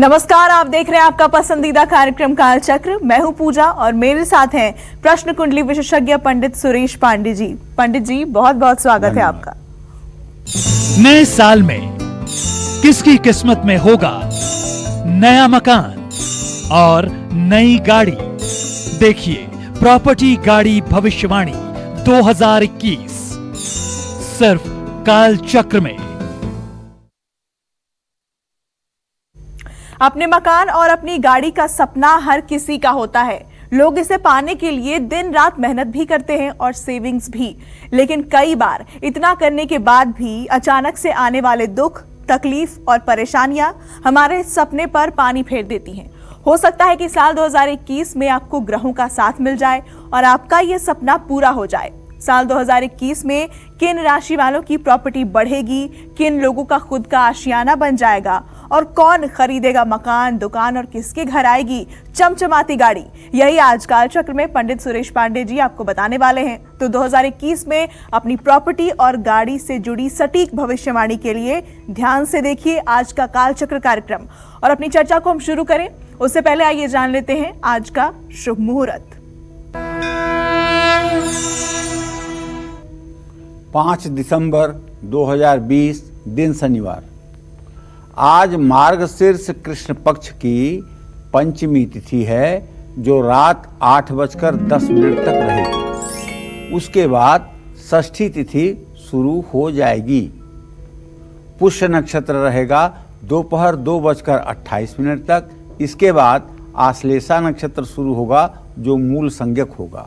नमस्कार, आप देख रहे हैं आपका पसंदीदा कार्यक्रम कालचक्र। मैं हूं पूजा और मेरे साथ हैं प्रश्न कुंडली विशेषज्ञ पंडित सुरेश पांडे जी। पंडित जी, बहुत बहुत स्वागत है आपका। नए साल में किसकी किस्मत में होगा नया मकान और नई गाड़ी? देखिए प्रॉपर्टी गाड़ी भविष्यवाणी 2021 सिर्फ कालचक्र में। अपने मकान और अपनी गाड़ी का सपना हर किसी का होता है। लोग इसे पाने के लिए दिन रात मेहनत भी करते हैं और सेविंग्स भी, लेकिन कई बार इतना करने के बाद भी अचानक से आने वाले दुख, तकलीफ और परेशानियां हमारे सपने पर पानी फेर देती हैं। हो सकता है कि साल 2021 में आपको ग्रहों का साथ मिल जाए और आपका ये सपना पूरा हो जाए। साल 2021 में किन राशि वालों की प्रॉपर्टी बढ़ेगी, किन लोगों का खुद का आशियाना बन जाएगा और कौन खरीदेगा मकान, दुकान और किसके घर आएगी चमचमाती गाड़ी, यही आज कालचक्र में पंडित सुरेश पांडे जी आपको बताने वाले हैं। तो 2021 में अपनी प्रॉपर्टी और गाड़ी से जुड़ी सटीक भविष्यवाणी के लिए ध्यान से देखिए आज का कालचक्र कार्यक्रम। और अपनी चर्चा को हम शुरू करें उससे पहले आइए जान लेते हैं आज का शुभ मुहूर्त। 5 दिसंबर 2020 दिन शनिवार। आज मार्गशीर्ष कृष्ण पक्ष की पंचमी तिथि है जो रात 8:10 तक रहेगी। उसके बाद षष्ठी तिथि शुरू हो जाएगी। पुष्य नक्षत्र रहेगा दोपहर 2:28 तक। इसके बाद आश्लेषा नक्षत्र शुरू होगा जो मूल संज्ञक होगा।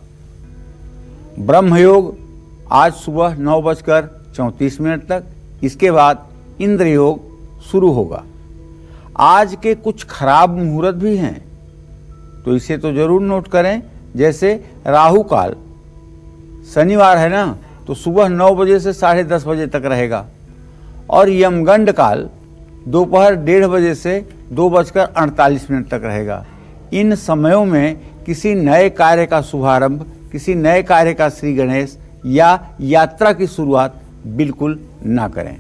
ब्रह्मयोग आज सुबह 9:34 तक। इसके बाद इंद्र योग शुरू होगा। आज के कुछ खराब मुहूर्त भी हैं तो इसे तो जरूर नोट करें। जैसे राहु काल शनिवार है ना, तो सुबह 9 बजे से 10:30 बजे तक रहेगा। और यमगंड काल दोपहर 1:30 बजे से 2:48 तक रहेगा। इन समयों में किसी नए कार्य का शुभारंभ, किसी नए कार्य का श्री गणेश या यात्रा की शुरुआत बिल्कुल ना करें।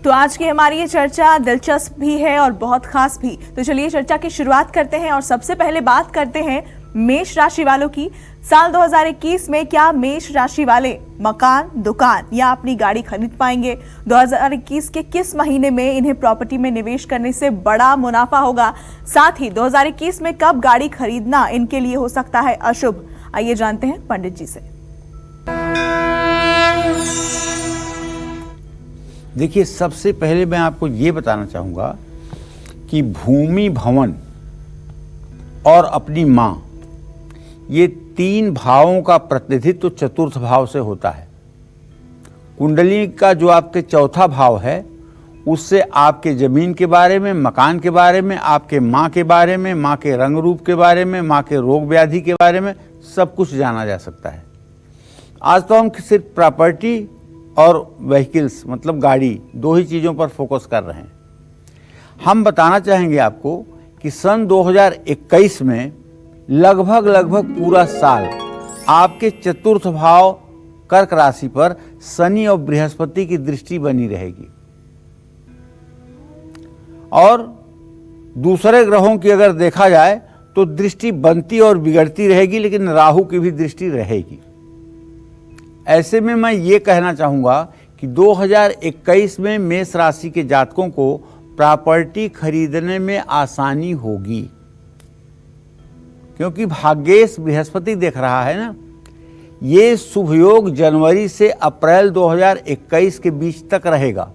तो आज की हमारी ये चर्चा दिलचस्प भी है और बहुत खास भी। तो चलिए चर्चा की शुरुआत करते हैं और सबसे पहले बात करते हैं मेष राशि वालों की। साल 2021 में क्या मेष राशि वाले मकान, दुकान या अपनी गाड़ी खरीद पाएंगे? 2021 के किस महीने में इन्हें प्रॉपर्टी में निवेश करने से बड़ा मुनाफा होगा? साथ ही 2021 में कब गाड़ी खरीदना इनके लिए हो सकता है अशुभ? आइए जानते हैं पंडित जी से। देखिए, सबसे पहले मैं आपको ये बताना चाहूँगा कि भूमि, भवन और अपनी माँ, ये 3 भावों का प्रतिनिधित्व चतुर्थ भाव से होता है। कुंडली का जो आपके चौथा भाव है उससे आपके जमीन के बारे में, मकान के बारे में, आपके माँ के बारे में, माँ के रंग रूप के बारे में, माँ के रोग व्याधि के बारे में सब कुछ जाना जा सकता है। आज तो हम सिर्फ प्रॉपर्टी और व्हीकल्स मतलब गाड़ी 2 ही चीज़ों पर फोकस कर रहे हैं। हम बताना चाहेंगे आपको कि सन 2021 में लगभग पूरा साल आपके चतुर्थ भाव कर्क राशि पर शनि और बृहस्पति की दृष्टि बनी रहेगी। और दूसरे ग्रहों की अगर देखा जाए तो दृष्टि बनती और बिगड़ती रहेगी, लेकिन राहु की भी दृष्टि रहेगी। ऐसे में मैं ये कहना चाहूँगा कि 2021 में मेष राशि के जातकों को प्रॉपर्टी खरीदने में आसानी होगी, क्योंकि भाग्येश बृहस्पति देख रहा है ना। ये शुभ योग जनवरी से अप्रैल 2021 के बीच तक रहेगा।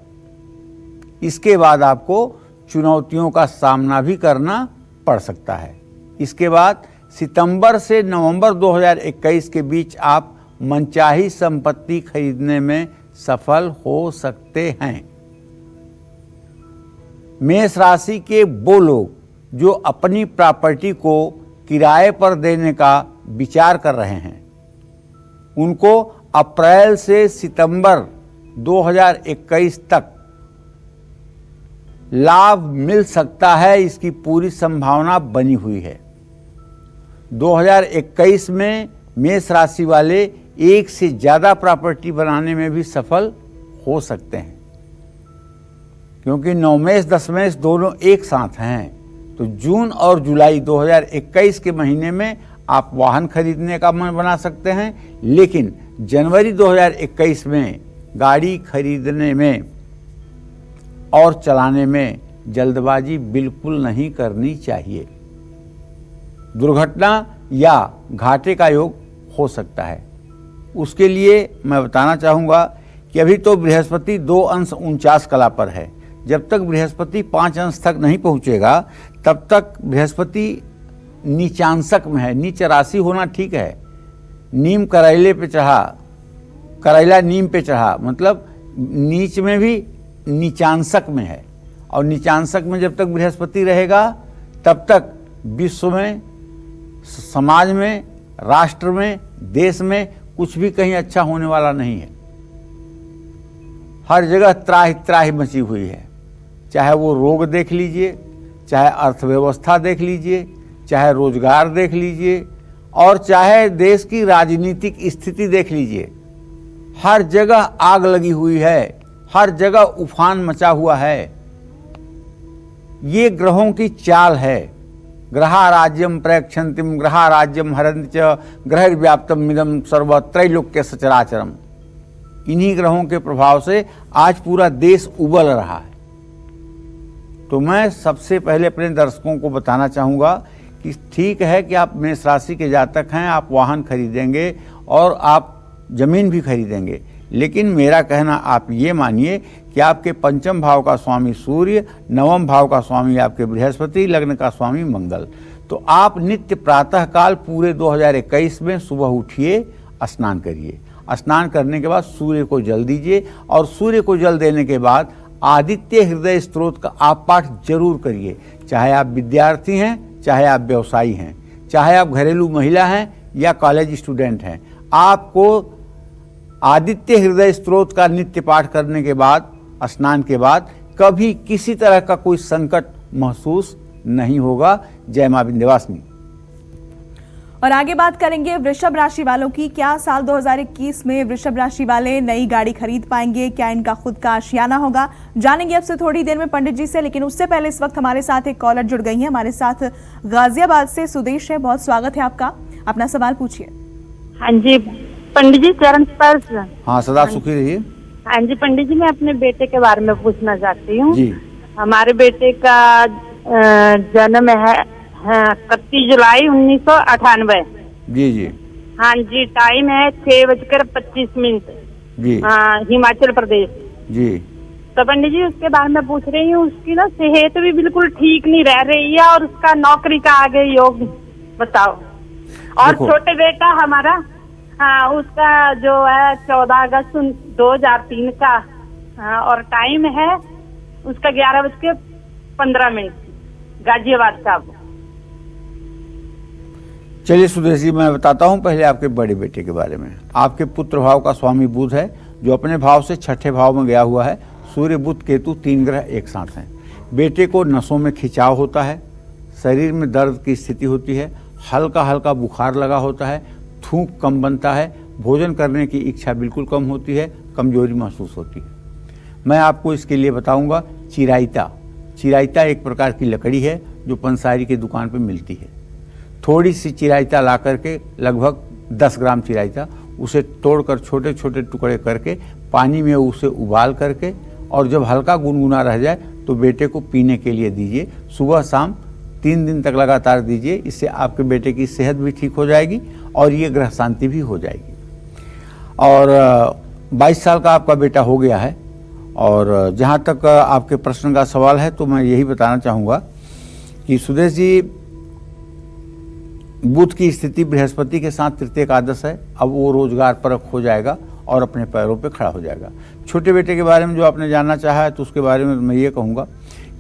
इसके बाद आपको चुनौतियों का सामना भी करना पड़ सकता है। इसके बाद सितंबर से नवंबर 2021 के बीच आप मनचाही संपत्ति खरीदने में सफल हो सकते हैं। मेष राशि के वो लोग जो अपनी प्रॉपर्टी को किराए पर देने का विचार कर रहे हैं, उनको अप्रैल से सितंबर 2021 तक लाभ मिल सकता है। इसकी पूरी संभावना बनी हुई है। 2021 में मेष राशि वाले एक से ज़्यादा प्रॉपर्टी बनाने में भी सफल हो सकते हैं, क्योंकि 9 मेष 10 मेष दोनों एक साथ हैं। तो जून और जुलाई 2021 के महीने में आप वाहन खरीदने का मन बना सकते हैं, लेकिन जनवरी 2021 में गाड़ी खरीदने में और चलाने में जल्दबाजी बिल्कुल नहीं करनी चाहिए। दुर्घटना या घाटे का योग हो सकता है। उसके लिए मैं बताना चाहूँगा कि अभी तो बृहस्पति 2 अंश 49 कला पर है। जब तक बृहस्पति 5 अंश तक नहीं पहुँचेगा तब तक बृहस्पति नीचांशक में है। नीच राशि होना ठीक है। नीम करैले पे चढ़ा, करैला नीम पे चढ़ा, मतलब नीच में भी नीचांशक में है। और नीचांशक में जब तक बृहस्पति रहेगा तब तक विश्व में, समाज में, राष्ट्र में, देश में कुछ भी कहीं अच्छा होने वाला नहीं है। हर जगह त्राहि त्राहि मची हुई है। चाहे वो रोग देख लीजिए, चाहे अर्थव्यवस्था देख लीजिए, चाहे रोजगार देख लीजिए, और चाहे देश की राजनीतिक स्थिति देख लीजिए। हर जगह आग लगी हुई है, हर जगह उफान मचा हुआ है। ये ग्रहों की चाल है। ग्रहा राज्यम प्रयक्षंतिम ग्रहा राज्यम हरन्ति च ग्रहव्याप्तम मिदम सर्व त्रैलोक्य सचराचरम। इन्हीं ग्रहों के प्रभाव से आज पूरा देश उबल रहा है। तो मैं सबसे पहले अपने दर्शकों को बताना चाहूँगा कि ठीक है कि आप मेष राशि के जातक हैं, आप वाहन खरीदेंगे और आप जमीन भी खरीदेंगे, लेकिन मेरा कहना आप ये मानिए कि आपके पंचम भाव का स्वामी सूर्य, नवम भाव का स्वामी आपके बृहस्पति, लग्न का स्वामी मंगल। तो आप नित्य प्रातः काल पूरे 2021 में सुबह उठिए, स्नान करिए। स्नान करने के बाद सूर्य को जल दीजिए, और सूर्य को जल देने के बाद आदित्य हृदय स्तोत्र का आप पाठ जरूर करिए। चाहे आप विद्यार्थी हैं, चाहे आप व्यवसायी हैं, चाहे आप घरेलू महिला हैं या कॉलेज स्टूडेंट हैं, आपको आदित्य हृदय स्तोत्र का नित्य पाठ करने के बाद, स्नान के बाद, कभी किसी तरह का कोई संकट महसूस नहीं होगा। जय मां विंध्यवासिनी। और आगे बात करेंगे वृषभ राशि वालों की। क्या साल 2021 में वृषभ राशि वाले नई गाड़ी खरीद पाएंगे? क्या इनका खुद का आशियाना होगा? जानेंगे अब से थोड़ी देर में पंडित जी से, लेकिन उससे पहले इस वक्त हमारे साथ एक कॉलर जुड़ गई है। हमारे साथ गाजियाबाद से सुदेश है। बहुत स्वागत है आपका, अपना सवाल पूछिए। हाँ जी पंडित जी, चरण स्पर्श। हाँ, सदा सुखी रहिए। हाँ जी पंडित जी, मैं अपने बेटे के बारे में पूछना चाहती हूँ जी। हमारे बेटे का जन्म है 31 जुलाई 1998। जी जी। हाँ जी, टाइम है 6:25 जी। हिमाचल प्रदेश। जी। तो पंडित जी उसके बारे में पूछ रही हूँ, उसकी ना सेहत भी बिल्कुल ठीक नहीं रह रही है, और उसका नौकरी का आगे योग बताओ। और छोटे बेटा हमारा, हाँ, उसका जो है 14 अगस्त 2003 का, हाँ, और टाइम है उसका 11:15 गाजियाबाद का। चलिए सुदेश जी, मैं बताता हूं पहले आपके बड़े बेटे के बारे में। आपके पुत्र भाव का स्वामी बुध है, जो अपने भाव से छठे भाव में गया हुआ है। सूर्य, बुध, केतु 3 ग्रह एक साथ हैं। बेटे को नसों में खिंचाव होता है, शरीर में दर्द की स्थिति होती है, हल्का हल्का बुखार लगा होता है, थूक कम बनता है, भोजन करने की इच्छा बिल्कुल कम होती है, कमजोरी महसूस होती है। मैं आपको इसके लिए बताऊंगा चिराइता। चिराइता एक प्रकार की लकड़ी है जो पंसारी की दुकान पर मिलती है। थोड़ी सी चिराइता ला करके, लगभग 10 ग्राम चिराइता, उसे तोड़कर छोटे छोटे टुकड़े करके पानी में उसे उबाल करके, और जब हल्का गुनगुना रह जाए तो बेटे को पीने के लिए दीजिए। सुबह शाम 3 दिन तक लगातार दीजिए। इससे आपके बेटे की सेहत भी ठीक हो जाएगी और ये ग्रह शांति भी हो जाएगी। और 22 साल का आपका बेटा हो गया है। और जहाँ तक आपके प्रश्न का सवाल है, तो मैं यही बताना चाहूँगा कि सुदेश जी, बुध की स्थिति बृहस्पति के साथ तृतीय एकादश है। अब वो रोजगार परक हो जाएगा और अपने पैरों पे खड़ा हो जाएगा। छोटे बेटे के बारे में जो आपने जानना चाहा है, तो उसके बारे में मैं ये कहूँगा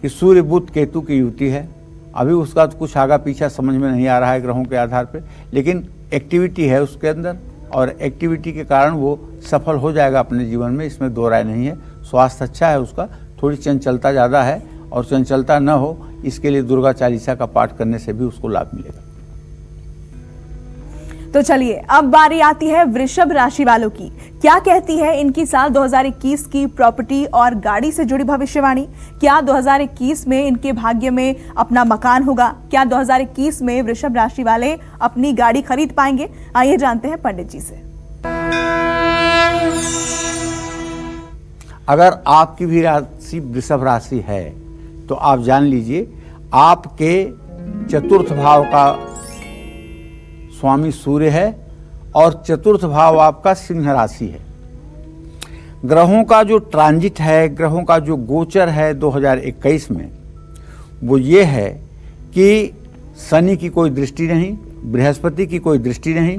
कि सूर्य बुध केतु की युति है। अभी उसका तो कुछ आगा पीछा समझ में नहीं आ रहा है ग्रहों के आधार पे, लेकिन एक्टिविटी है उसके अंदर, और एक्टिविटी के कारण वो सफल हो जाएगा अपने जीवन में, इसमें दो राय नहीं है। स्वास्थ्य अच्छा है उसका, थोड़ी चंचलता ज़्यादा है, और चंचलता न हो इसके लिए दुर्गा चालीसा का पाठ करने से भी उसको लाभ मिलेगा। तो चलिए अब बारी आती है वृषभ राशि वालों की। क्या कहती है इनकी साल 2021 की प्रॉपर्टी और गाड़ी से जुड़ी भविष्यवाणी? क्या 2021 में इनके भाग्य में अपना मकान होगा? क्या 2021 में वृषभ राशि वाले अपनी गाड़ी खरीद पाएंगे? आइए जानते हैं पंडित जी से। अगर आपकी भी राशि वृषभ राशि है तो आप जान लीजिए आपके चतुर्थ भाव का स्वामी सूर्य है और चतुर्थ भाव आपका सिंह राशि है। ग्रहों का जो ट्रांजिट है, ग्रहों का जो गोचर है 2021 में, वो ये है कि शनि की कोई दृष्टि नहीं, बृहस्पति की कोई दृष्टि नहीं,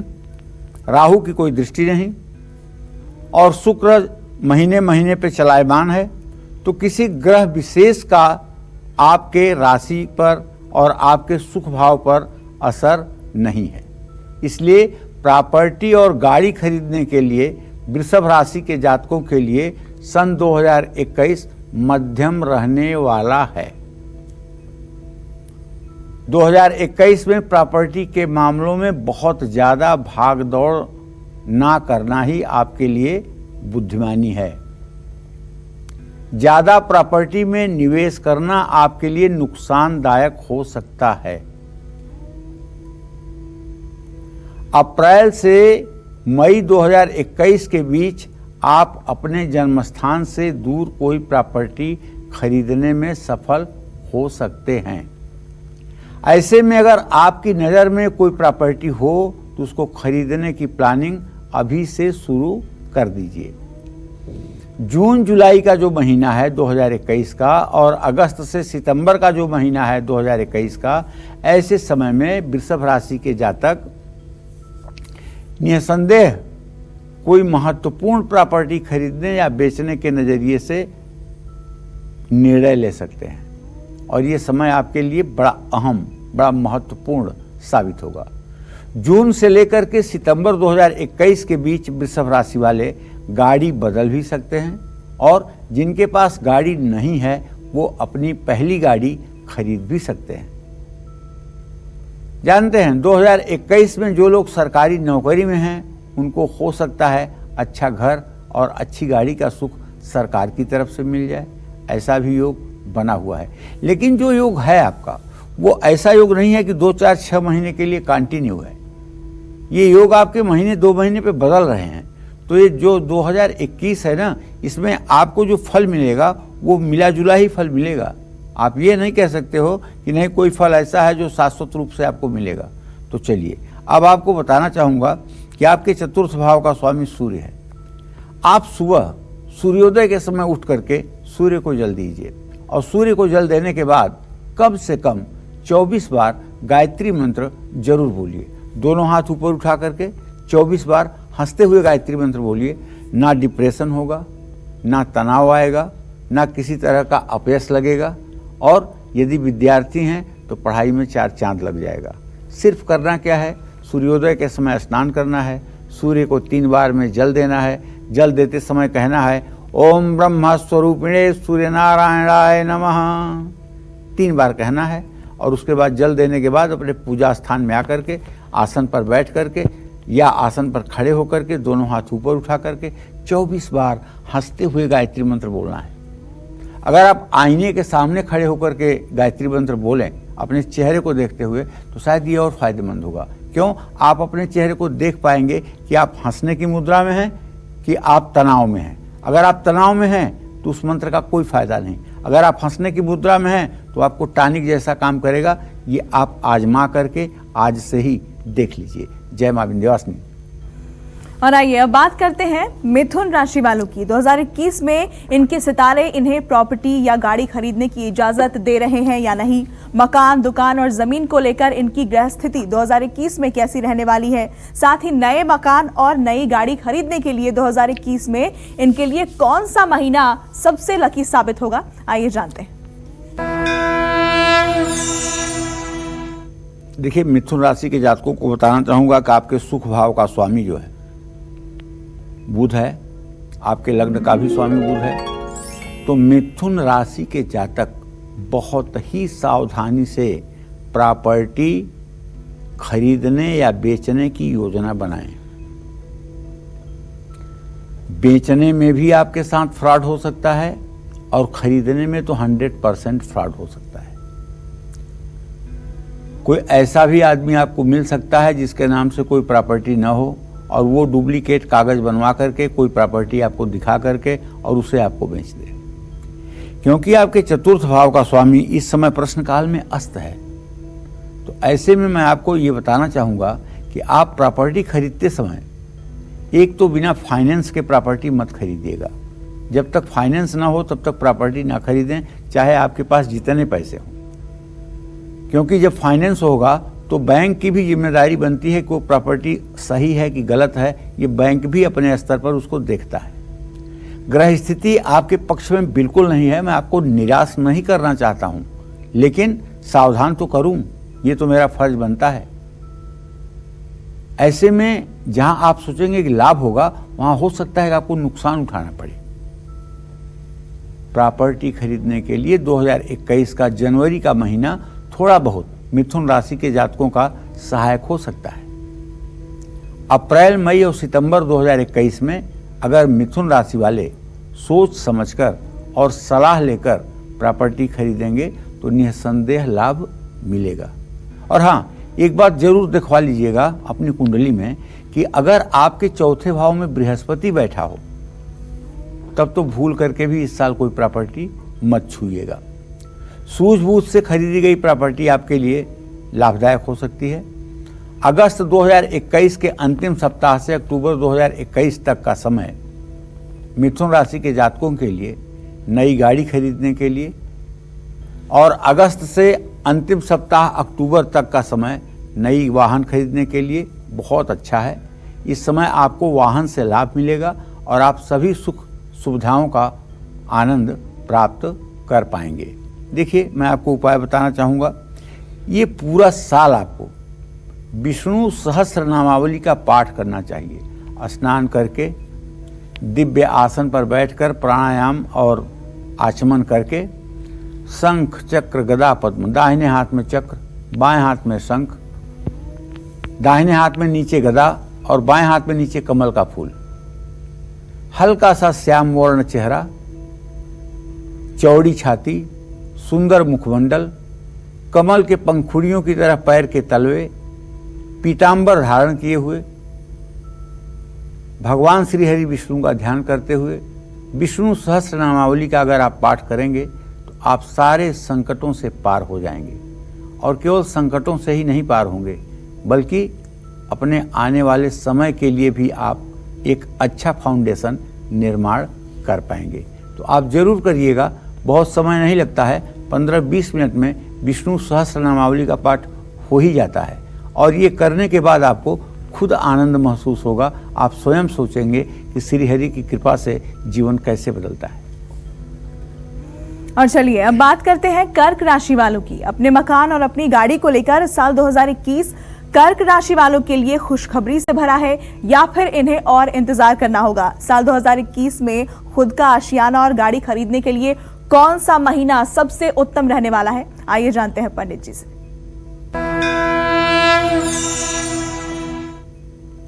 राहु की कोई दृष्टि नहीं और शुक्र महीने महीने पे चलायमान है। तो किसी ग्रह विशेष का आपके राशि पर और आपके सुख भाव पर असर नहीं है। इसलिए प्रॉपर्टी और गाड़ी खरीदने के लिए वृषभ राशि के जातकों के लिए सन 2021 मध्यम रहने वाला है। 2021 में प्रॉपर्टी के मामलों में बहुत ज़्यादा भाग दौड़ ना करना ही आपके लिए बुद्धिमानी है। ज़्यादा प्रॉपर्टी में निवेश करना आपके लिए नुकसानदायक हो सकता है। अप्रैल से मई 2021 के बीच आप अपने जन्मस्थान से दूर कोई प्रॉपर्टी खरीदने में सफल हो सकते हैं। ऐसे में अगर आपकी नज़र में कोई प्रॉपर्टी हो तो उसको खरीदने की प्लानिंग अभी से शुरू कर दीजिए। जून जुलाई का जो महीना है 2021 का और अगस्त से सितंबर का जो महीना है 2021 का, ऐसे समय में वृषभ राशि के जातक निसंदेह कोई महत्वपूर्ण प्रॉपर्टी खरीदने या बेचने के नज़रिए से निर्णय ले सकते हैं और ये समय आपके लिए बड़ा अहम, बड़ा महत्वपूर्ण साबित होगा। जून से लेकर के सितंबर 2021 के बीच वृषभ राशि वाले गाड़ी बदल भी सकते हैं और जिनके पास गाड़ी नहीं है वो अपनी पहली गाड़ी खरीद भी सकते हैं। जानते हैं 2021 में जो लोग सरकारी नौकरी में हैं उनको हो सकता है अच्छा घर और अच्छी गाड़ी का सुख सरकार की तरफ से मिल जाए, ऐसा भी योग बना हुआ है। लेकिन जो योग है आपका वो ऐसा योग नहीं है कि 2, 4, 6 महीने के लिए कंटिन्यू है। ये योग आपके महीने 2 महीने पे बदल रहे हैं। तो ये जो 2021 है ना, इसमें आपको जो फल मिलेगा वो मिला जुला ही फल मिलेगा। आप ये नहीं कह सकते हो कि नहीं कोई फल ऐसा है जो शाश्वत रूप से आपको मिलेगा। तो चलिए अब आपको बताना चाहूँगा कि आपके चतुर्थ भाव का स्वामी सूर्य है। आप सुबह सूर्योदय के समय उठ करके सूर्य को जल दीजिए और सूर्य को जल देने के बाद कम से कम 24 बार गायत्री मंत्र जरूर बोलिए। दोनों हाथ ऊपर उठा करके 24 बार हंसते हुए गायत्री मंत्र बोलिए। ना डिप्रेशन होगा, ना तनाव आएगा, ना किसी तरह का अपयश लगेगा और यदि विद्यार्थी हैं तो पढ़ाई में 4 चांद लग जाएगा। सिर्फ करना क्या है, सूर्योदय के समय स्नान करना है, सूर्य को 3 बार में जल देना है। जल देते समय कहना है ओम ब्रह्म स्वरूपिणे सूर्य नारायणाय नमः 3 बार कहना है और उसके बाद जल देने के बाद अपने पूजा स्थान में आकर के आसन पर बैठ करके या आसन पर खड़े होकर के दोनों हाथ ऊपर उठा करके 24 बार हंसते हुए गायत्री मंत्र बोलना है। अगर आप आईने के सामने खड़े होकर के गायत्री मंत्र बोलें अपने चेहरे को देखते हुए तो शायद ये और फायदेमंद होगा। क्यों? आप अपने चेहरे को देख पाएंगे कि आप हंसने की मुद्रा में हैं कि आप तनाव में हैं। अगर आप तनाव में हैं तो उस मंत्र का कोई फायदा नहीं। अगर आप हंसने की मुद्रा में हैं तो आपको टॉनिक जैसा काम करेगा। ये आप आजमा करके आज से ही देख लीजिए। जय मां विंध्यवासिनी। और आइए अब बात करते हैं मिथुन राशि वालों की। 2021 में इनके सितारे इन्हें प्रॉपर्टी या गाड़ी खरीदने की इजाजत दे रहे हैं या नहीं? मकान, दुकान और जमीन को लेकर इनकी ग्रह स्थिति 2021 में कैसी रहने वाली है? साथ ही नए मकान और नई गाड़ी खरीदने के लिए 2021 में इनके लिए कौन सा महीना सबसे लकी साबित होगा? आइए जानते हैं। देखिए, मिथुन राशि के जातकों को बताना चाहूंगा कि आपके सुख भाव का स्वामी जो है बुध है, आपके लग्न का भी स्वामी बुध है। तो मिथुन राशि के जातक बहुत ही सावधानी से प्रॉपर्टी खरीदने या बेचने की योजना बनाएं। बेचने में भी आपके साथ फ्रॉड हो सकता है और खरीदने में तो 100% फ्रॉड हो सकता है। कोई ऐसा भी आदमी आपको मिल सकता है जिसके नाम से कोई प्रॉपर्टी ना हो और वो डुप्लीकेट कागज बनवा करके कोई प्रॉपर्टी आपको दिखा करके और उसे आपको बेच दे। क्योंकि आपके चतुर्थ भाव का स्वामी इस समय प्रश्न काल में अस्त है, तो ऐसे में मैं आपको ये बताना चाहूँगा कि आप प्रॉपर्टी खरीदते समय एक तो बिना फाइनेंस के प्रॉपर्टी मत खरीदिएगा। जब तक फाइनेंस ना हो तब तक प्रॉपर्टी ना खरीदें, चाहे आपके पास जितने पैसे हों। क्योंकि जब फाइनेंस होगा तो बैंक की भी जिम्मेदारी बनती है कि वो प्रॉपर्टी सही है कि गलत है, ये बैंक भी अपने स्तर पर उसको देखता है। ग्रह स्थिति आपके पक्ष में बिल्कुल नहीं है, मैं आपको निराश नहीं करना चाहता हूं, लेकिन सावधान तो करूं, ये तो मेरा फर्ज बनता है। ऐसे में जहां आप सोचेंगे कि लाभ होगा, वहां हो सकता है कि आपको नुकसान उठाना पड़े। प्रॉपर्टी खरीदने के लिए 2021 का जनवरी का महीना थोड़ा बहुत मिथुन राशि के जातकों का सहायक हो सकता है। अप्रैल, मई और सितंबर 2021 में अगर मिथुन राशि वाले सोच समझकर और सलाह लेकर प्रॉपर्टी खरीदेंगे तो निसंदेह लाभ मिलेगा। और हाँ, एक बात जरूर दिखवा लीजिएगा अपनी कुंडली में कि अगर आपके चौथे भाव में बृहस्पति बैठा हो तब तो भूल करके भी इस साल कोई प्रॉपर्टी मत छूइएगा। सूझबूझ से खरीदी गई प्रॉपर्टी आपके लिए लाभदायक हो सकती है। अगस्त 2021 के अंतिम सप्ताह से अक्टूबर 2021 तक का समय मिथुन राशि के जातकों के लिए नई गाड़ी खरीदने के लिए, और अगस्त से अंतिम सप्ताह अक्टूबर तक का समय नई वाहन खरीदने के लिए बहुत अच्छा है। इस समय आपको वाहन से लाभ मिलेगा और आप सभी सुख सुविधाओं का आनंद प्राप्त कर पाएंगे। देखिए, मैं आपको उपाय बताना चाहूँगा। ये पूरा साल आपको विष्णु सहस्त्र नामावली का पाठ करना चाहिए। स्नान करके दिव्य आसन पर बैठकर प्राणायाम और आचमन करके शंख, चक्र, गदा, पद्म, दाहिने हाथ में चक्र, बाएं हाथ में शंख, दाहिने हाथ में नीचे गदा और बाएं हाथ में नीचे कमल का फूल, हल्का सा श्याम वर्ण चेहरा, चौड़ी छाती, सुंदर मुखमंडल, कमल के पंखुड़ियों की तरह पैर के तलवे, पीतांबर धारण किए हुए भगवान श्री हरि विष्णु का ध्यान करते हुए विष्णु सहस्त्र नामावली का अगर आप पाठ करेंगे तो आप सारे संकटों से पार हो जाएंगे। और केवल संकटों से ही नहीं पार होंगे, बल्कि अपने आने वाले समय के लिए भी आप एक अच्छा फाउंडेशन निर्माण कर पाएंगे। तो आप जरूर करिएगा, बहुत समय नहीं लगता है, 15-20 मिनट में विष्णु सहस्त्र नामावली का पाठ हो ही जाता है। और ये करने के बाद आपको खुद आनंद महसूस होगा। आप स्वयं सोचेंगे कि श्री हरि की कृपा से जीवन कैसे बदलता है। और चलिए अब बात करते हैं कर्क राशि वालों की। अपने मकान और अपनी गाड़ी को लेकर साल 2021 कर्क राशि वालों के लिए खुशखबरी से भरा है या फिर इन्हें और इंतजार करना होगा। साल 2021 में खुद का आशियाना और गाड़ी खरीदने के लिए कौन सा महीना सबसे उत्तम रहने वाला है, आइए जानते हैं पंडित जी से।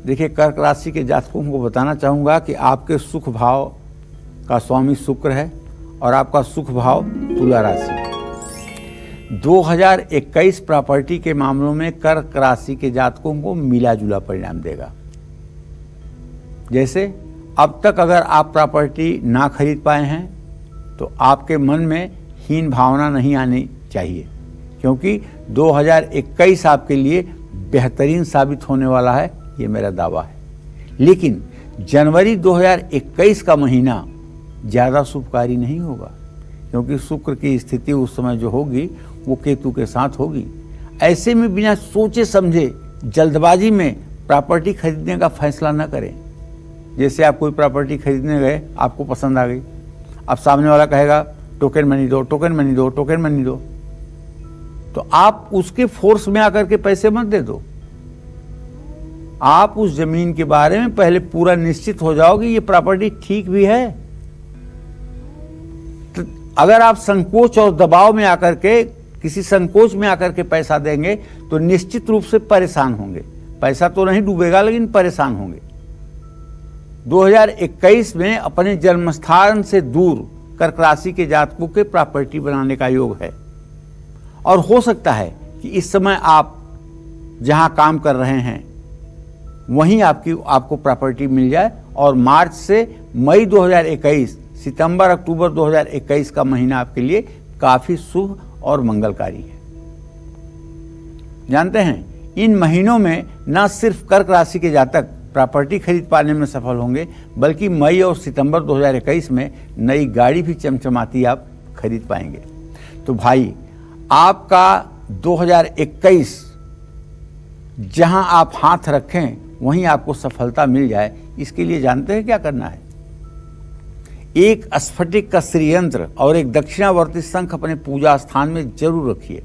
देखिए, कर्क राशि के जातकों को बताना चाहूंगा कि आपके सुख भाव का स्वामी शुक्र है और आपका सुख भाव तुला राशि। 2021 प्रॉपर्टी के मामलों में कर्क राशि के जातकों को मिला जुला परिणाम देगा। जैसे अब तक अगर आप प्रॉपर्टी ना खरीद पाए हैं तो आपके मन में हीन भावना नहीं आनी चाहिए, क्योंकि 2021 आपके लिए बेहतरीन साबित होने वाला है, ये मेरा दावा है। लेकिन जनवरी 2021 का महीना ज़्यादा शुभकारी नहीं होगा, क्योंकि शुक्र की स्थिति उस समय जो होगी वो केतु के साथ होगी। ऐसे में बिना सोचे समझे जल्दबाजी में प्रॉपर्टी खरीदने का फैसला न करें। जैसे आप कोई प्रॉपर्टी खरीदने गए, आपको पसंद आ गई, अब सामने वाला कहेगा टोकन मनी दो, टोकन मनी दो, टोकन मनी दो, तो आप उसके फोर्स में आकर के पैसे मत दे दो। आप उस जमीन के बारे में पहले पूरा निश्चित हो जाओगे ये प्रॉपर्टी ठीक भी है। तो अगर आप संकोच और दबाव में आकर के किसी संकोच में आकर के पैसा देंगे तो निश्चित रूप से परेशान होंगे। पैसा तो नहीं डूबेगा लेकिन परेशान होंगे। 2021 में अपने जन्मस्थान से दूर कर्क राशि के जातकों के प्रॉपर्टी बनाने का योग है और हो सकता है कि इस समय आप जहां काम कर रहे हैं वहीं आपको प्रॉपर्टी मिल जाए और मार्च से मई 2021, सितंबर अक्टूबर 2021 का महीना आपके लिए काफी शुभ और मंगलकारी है। जानते हैं इन महीनों में न सिर्फ कर्क राशि के जातक प्रॉपर्टी खरीद पाने में सफल होंगे बल्कि मई और सितंबर 2021 में नई गाड़ी भी चमचमाती आप खरीद पाएंगे। तो भाई आपका 2021 जहां आप हाथ रखें वहीं आपको सफलता मिल जाए, इसके लिए जानते हैं क्या करना है? एक स्फटिक का श्रीयंत्र और एक दक्षिणावर्ती शंख अपने पूजा स्थान में जरूर रखिए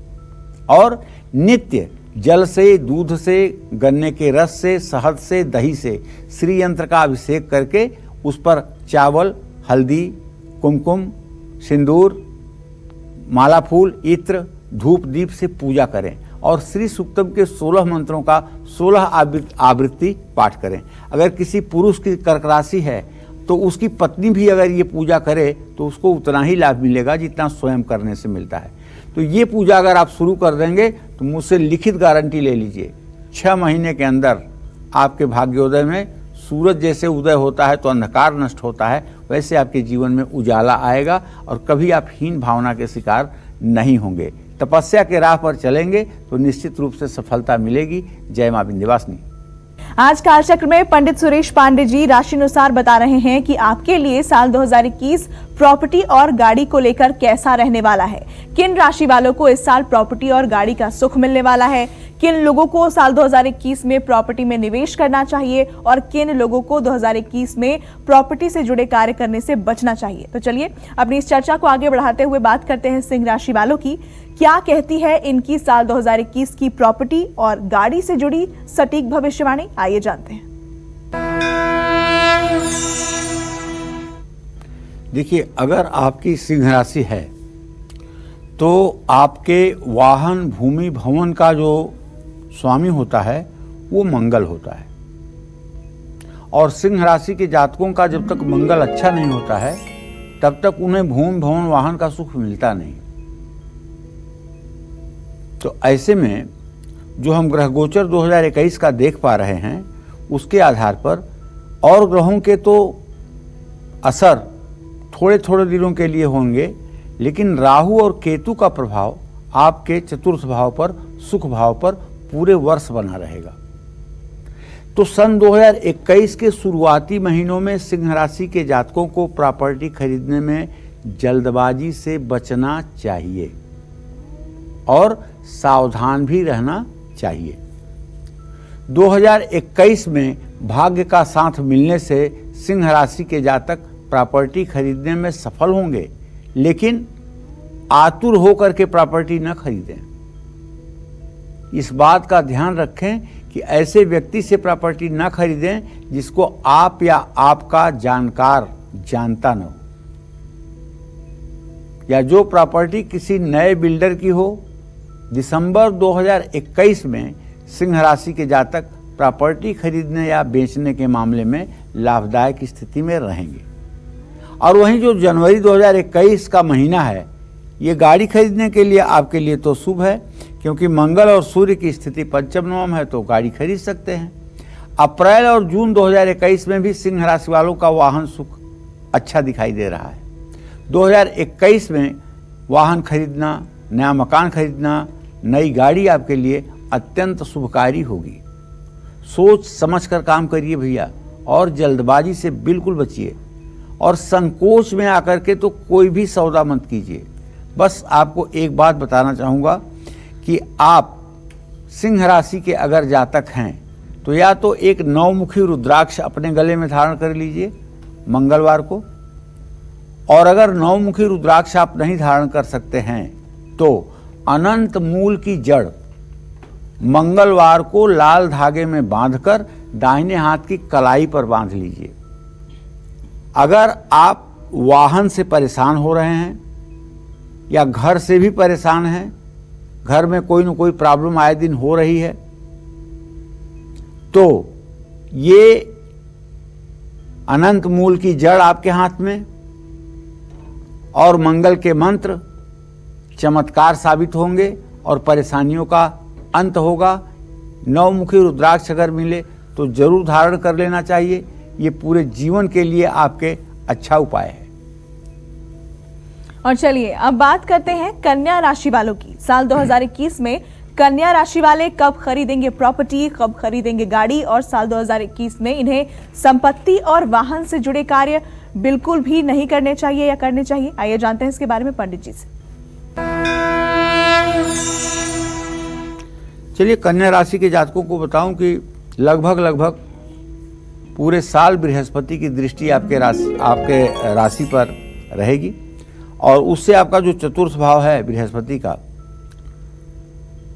और नित्य जल से, दूध से, गन्ने के रस से, शहद से, दही से श्री यंत्र का अभिषेक करके उस पर चावल, हल्दी, कुमकुम, सिंदूर, माला फूल, इत्र, धूप दीप से पूजा करें और श्री सूक्तम के 16 मंत्रों का 16 आवृत्ति पाठ करें। अगर किसी पुरुष की कर्क राशि है तो उसकी पत्नी भी अगर ये पूजा करे तो उसको उतना ही लाभ मिलेगा जितना स्वयं करने से मिलता है। तो ये पूजा अगर आप शुरू कर देंगे तो मुझसे लिखित गारंटी ले लीजिए, 6 महीने के अंदर आपके भाग्योदय में सूरज जैसे उदय होता है तो अंधकार नष्ट होता है, वैसे आपके जीवन में उजाला आएगा और कभी आप हीन भावना के शिकार नहीं होंगे। तपस्या के राह पर चलेंगे तो निश्चित रूप से सफलता मिलेगी। जय मां विंध्यवासिनी। आज कालचक्र में पंडित सुरेश पांडे जी राशिनुसार बता रहे हैं कि आपके लिए साल 2021 प्रॉपर्टी और गाड़ी को लेकर कैसा रहने वाला है, किन राशि वालों को इस साल प्रॉपर्टी और गाड़ी का सुख मिलने वाला है, किन लोगों को साल 2021 में प्रॉपर्टी में निवेश करना चाहिए और किन लोगों को 2021 में प्रॉपर्टी से जुड़े कार्य करने से बचना चाहिए। तो चलिए अपनी इस चर्चा को आगे बढ़ाते हुए बात करते हैं सिंह राशि वालों की। क्या कहती है इनकी साल 2021 की प्रॉपर्टी और गाड़ी से जुड़ी सटीक भविष्यवाणी, आइए जानते हैं। देखिए, अगर आपकी सिंह राशि है तो आपके वाहन, भूमि, भवन का जो स्वामी होता है वो मंगल होता है और सिंह राशि के जातकों का जब तक मंगल अच्छा नहीं होता है तब तक उन्हें भूमि, भवन, वाहन का सुख मिलता नहीं। तो ऐसे में जो हम ग्रह गोचर 2021 का देख पा रहे हैं उसके आधार पर और ग्रहों के तो असर थोड़े थोड़े दिनों के लिए होंगे, लेकिन राहु और केतु का प्रभाव आपके चतुर्थ भाव पर, सुख भाव पर पूरे वर्ष बना रहेगा। तो सन 2021 के शुरुआती महीनों में सिंह राशि के जातकों को प्रॉपर्टी खरीदने में जल्दबाजी से बचना चाहिए और सावधान भी रहना चाहिए। 2021 में भाग्य का साथ मिलने से सिंह राशि के जातक प्रॉपर्टी खरीदने में सफल होंगे, लेकिन आतुर होकर के प्रॉपर्टी न खरीदें। इस बात का ध्यान रखें कि ऐसे व्यक्ति से प्रॉपर्टी न खरीदें जिसको आप या आपका जानकार जानता न हो, या जो प्रॉपर्टी किसी नए बिल्डर की हो। दिसंबर 2021 में सिंह राशि के जातक प्रॉपर्टी खरीदने या बेचने के मामले में लाभदायक स्थिति में रहेंगे। और वहीं जो जनवरी 2021 का महीना है ये गाड़ी खरीदने के लिए आपके लिए तो शुभ है, क्योंकि मंगल और सूर्य की स्थिति पंचम नवम है तो गाड़ी खरीद सकते हैं। अप्रैल और जून 2021 में भी सिंह राशि वालों का वाहन सुख अच्छा दिखाई दे रहा है। 2021 में वाहन खरीदना, नया मकान खरीदना, नई गाड़ी आपके लिए अत्यंत शुभकारी होगी। सोच समझकर काम करिए भैया और जल्दबाजी से बिल्कुल बचिए और संकोच में आकर के तो कोई भी सौदा मत कीजिए। बस आपको एक बात बताना चाहूँगा कि आप सिंह राशि के अगर जातक हैं तो या तो एक 9-मुखी रुद्राक्ष अपने गले में धारण कर लीजिए मंगलवार को, और अगर 9-मुखी रुद्राक्ष आप नहीं धारण कर सकते हैं तो अनंत मूल की जड़ मंगलवार को लाल धागे में बांधकर दाहिने हाथ की कलाई पर बांध लीजिए। अगर आप वाहन से परेशान हो रहे हैं या घर से भी परेशान हैं घर में कोई न कोई प्रॉब्लम आए दिन हो रही है, तो ये अनंत मूल की जड़ आपके हाथ में और मंगल के मंत्र चमत्कार साबित होंगे और परेशानियों का अंत होगा। नवमुखी रुद्राक्ष अगर मिले तो जरूर धारण कर लेना चाहिए। ये पूरे जीवन के लिए आपके अच्छा उपाय है। और चलिए अब बात करते हैं कन्या राशि वालों की। साल 2021 में कन्या राशि वाले कब खरीदेंगे प्रॉपर्टी, कब खरीदेंगे गाड़ी, और साल 2021 में इन्हें संपत्ति और वाहन से जुड़े कार्य बिल्कुल भी नहीं करने चाहिए या करने चाहिए? आइए जानते हैं इसके बारे में पंडित जी से। चलिए, कन्या राशि के जातकों को बताऊं कि लगभग पूरे साल बृहस्पति की दृष्टि आपके राशि पर रहेगी और उससे आपका जो चतुर्थ भाव है बृहस्पति का,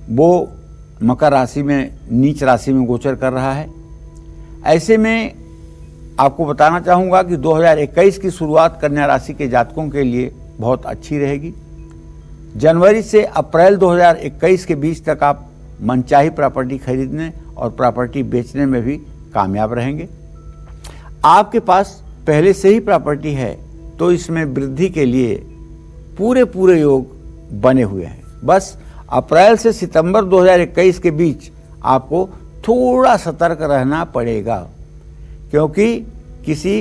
वो मकर राशि में नीच राशि में गोचर कर रहा है। ऐसे में आपको बताना चाहूँगा कि 2021 की शुरुआत कन्या राशि के जातकों के लिए बहुत अच्छी रहेगी। जनवरी से अप्रैल 2021 के बीच तक आप मनचाही प्रॉपर्टी खरीदने और प्रॉपर्टी बेचने में भी कामयाब रहेंगे। आपके पास पहले से ही प्रॉपर्टी है तो इसमें वृद्धि के लिए पूरे योग बने हुए हैं। बस अप्रैल से सितंबर 2021 के बीच आपको थोड़ा सतर्क रहना पड़ेगा, क्योंकि किसी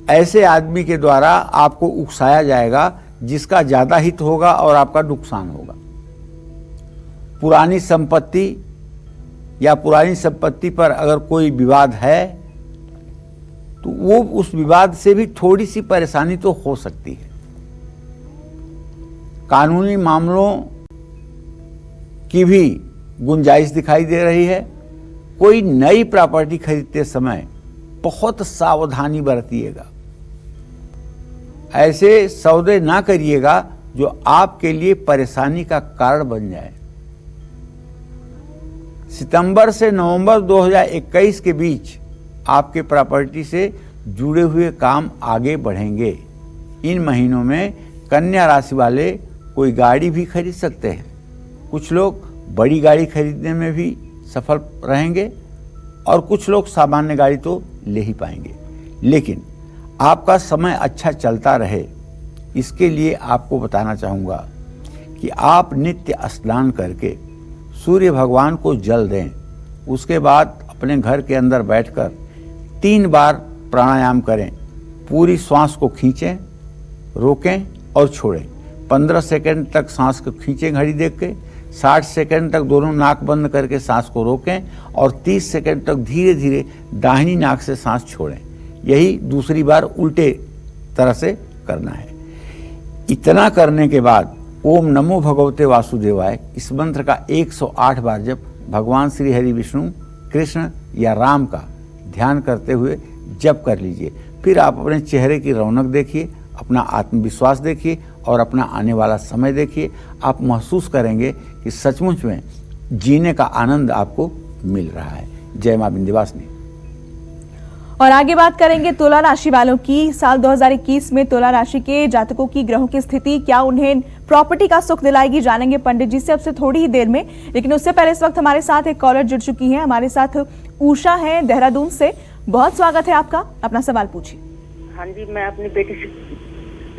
ऐसे आदमी के द्वारा आपको उकसाया जाएगा जिसका ज्यादा हित होगा और आपका नुकसान होगा। पुरानी संपत्ति या पुरानी संपत्ति पर अगर कोई विवाद है तो वो उस विवाद से भी थोड़ी सी परेशानी तो हो सकती है। कानूनी मामलों की भी गुंजाइश दिखाई दे रही है। कोई नई प्रॉपर्टी खरीदते समय बहुत सावधानी बरतिएगा। ऐसे सौदे ना करिएगा जो आपके लिए परेशानी का कारण बन जाए। सितंबर से नवंबर 2021 के बीच आपके प्रॉपर्टी से जुड़े हुए काम आगे बढ़ेंगे। इन महीनों में कन्या राशि वाले कोई गाड़ी भी खरीद सकते हैं। कुछ लोग बड़ी गाड़ी खरीदने में भी सफल रहेंगे और कुछ लोग सामान्य गाड़ी तो ले ही पाएंगे। लेकिन आपका समय अच्छा चलता रहे, इसके लिए आपको बताना चाहूँगा कि आप नित्य स्नान करके सूर्य भगवान को जल दें। उसके बाद अपने घर के अंदर बैठकर 3 बार प्राणायाम करें। पूरी श्वास को खींचें, रोकें और छोड़ें। 15 सेकंड तक सांस को खींचें घड़ी देख के, 60 सेकंड तक दोनों नाक बंद करके सांस को रोकें और 30 सेकंड तक धीरे धीरे दाहिनी नाक से सांस छोड़ें। यही दूसरी बार उल्टे तरह से करना है। इतना करने के बाद ओम नमो भगवते वासुदेवाय इस मंत्र का 108 बार जब भगवान श्री हरि विष्णु कृष्ण या राम का ध्यान करते हुए जप कर लीजिए। फिर आप अपने चेहरे की रौनक देखिए, अपना आत्मविश्वास देखिए और अपना आने वाला समय देखिए। आप महसूस करेंगे कि सचमुच में जीने का आनंद आपको मिल रहा है। जय मां विंध्यवासिनी। और आगे बात करेंगे तुला राशि वालों की। साल 2021 में तुला राशि के जातकों की ग्रहों की स्थिति क्या उन्हें प्रॉपर्टी का सुख दिलाएगी, जानेंगे पंडित जी से अब से थोड़ी ही देर में। लेकिन उससे पहले इस वक्त हमारे साथ एक कॉलर जुड़ चुकी है। हमारे साथ उषा है देहरादून से। बहुत स्वागत है आपका, अपना सवाल पूछिए। हाँ जी, मैं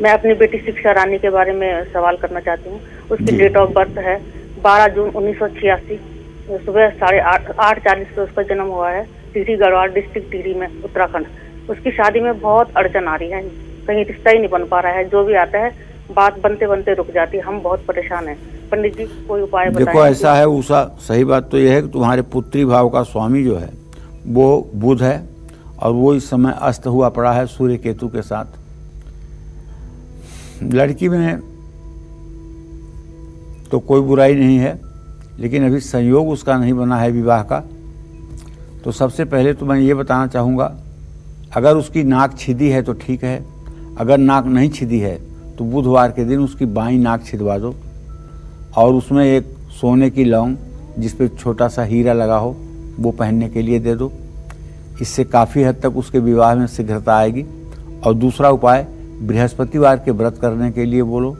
अपनी बेटी शिक्षा रानी के बारे में सवाल करना चाहती हूँ। उसकी डेट ऑफ बर्थ है 12 जून 1986, सुबह 8:40 पे उसका जन्म हुआ है। टिहरी गढ़वाल डिस्ट्रिक्ट टिहरी में, उत्तराखंड। उसकी शादी में बहुत अड़चन आ रही है, कहीं रिश्ता ही नहीं बन पा रहा है। जो भी आता है बात बनते बनते रुक जाती है। हम बहुत परेशान हैं। पंडित जी कोई उपाय बताएं। देखो ऐसा है उषा, सही बात तो यह है कि तुम्हारे पुत्री भाव का स्वामी जो है वो बुध है और वो इस समय अस्त हुआ पड़ा है सूर्य केतु के साथ। लड़की में तो कोई बुराई नहीं है, लेकिन अभी संयोग उसका नहीं बना है विवाह का। तो सबसे पहले तो मैं ये बताना चाहूँगा, अगर उसकी नाक छिदी है तो ठीक है। अगर नाक नहीं छिदी है तो बुधवार के दिन उसकी बाईं नाक छिदवा दो और उसमें एक सोने की लौंग जिस पे छोटा सा हीरा लगा हो वो पहनने के लिए दे दो। इससे काफ़ी हद तक उसके विवाह में शीघ्रता आएगी। और दूसरा उपाय, बृहस्पतिवार के व्रत करने के लिए बोलो।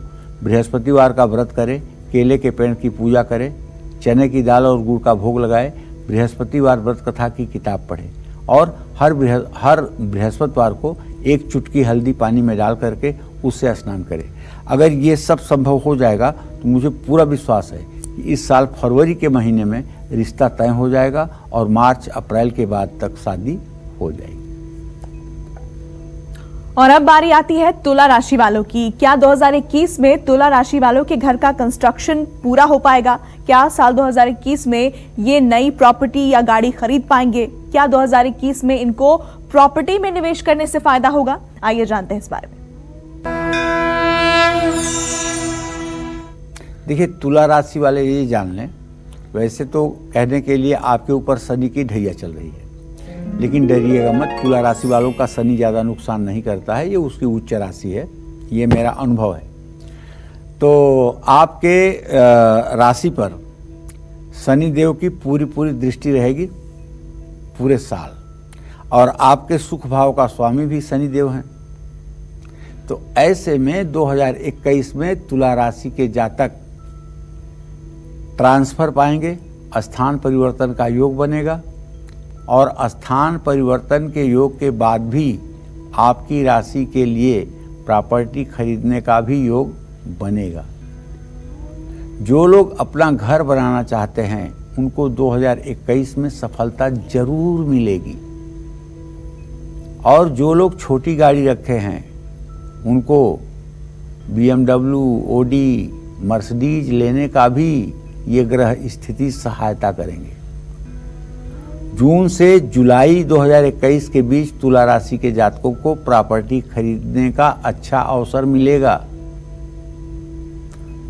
बृहस्पतिवार का व्रत करें, केले के पेड़ की पूजा करें, चने की दाल और गुड़ का भोग लगाए, बृहस्पतिवार व्रत कथा की किताब पढ़ें और हर बृहस्पतिवार को एक चुटकी हल्दी पानी में डाल करके उससे स्नान करें। अगर ये सब संभव हो जाएगा तो मुझे पूरा विश्वास है कि इस साल फरवरी के महीने में रिश्ता तय हो जाएगा और मार्च अप्रैल के बाद तक शादी हो जाएगी। और अब बारी आती है तुला राशि वालों की। क्या 2021 में तुला राशि वालों के घर का कंस्ट्रक्शन पूरा हो पाएगा? क्या साल 2021 में ये नई प्रॉपर्टी या गाड़ी खरीद पाएंगे? क्या 2021 में इनको प्रॉपर्टी में निवेश करने से फायदा होगा? आइए जानते हैं इस बारे में। देखिए, तुला राशि वाले ये जान लें, वैसे तो कहने के लिए आपके ऊपर शनि की ढैया चल रही है, लेकिन डरिएगा मत। तुला राशि वालों का शनि ज़्यादा नुकसान नहीं करता है, ये उसकी उच्च राशि है, ये मेरा अनुभव है। तो आपके राशि पर शनि देव की पूरी दृष्टि रहेगी पूरे साल, और आपके सुख भाव का स्वामी भी शनि देव हैं। तो ऐसे में 2021 में तुला राशि के जातक ट्रांसफर पाएंगे, स्थान परिवर्तन का योग बनेगा, और स्थान परिवर्तन के योग के बाद भी आपकी राशि के लिए प्रॉपर्टी खरीदने का भी योग बनेगा। जो लोग अपना घर बनाना चाहते हैं उनको 2021 में सफलता जरूर मिलेगी, और जो लोग छोटी गाड़ी रखे हैं उनको BMW, OD, मर्सिडीज लेने का भी ये ग्रह स्थिति सहायता करेंगे। जून से जुलाई 2021 के बीच तुला राशि के जातकों को प्रॉपर्टी खरीदने का अच्छा अवसर मिलेगा।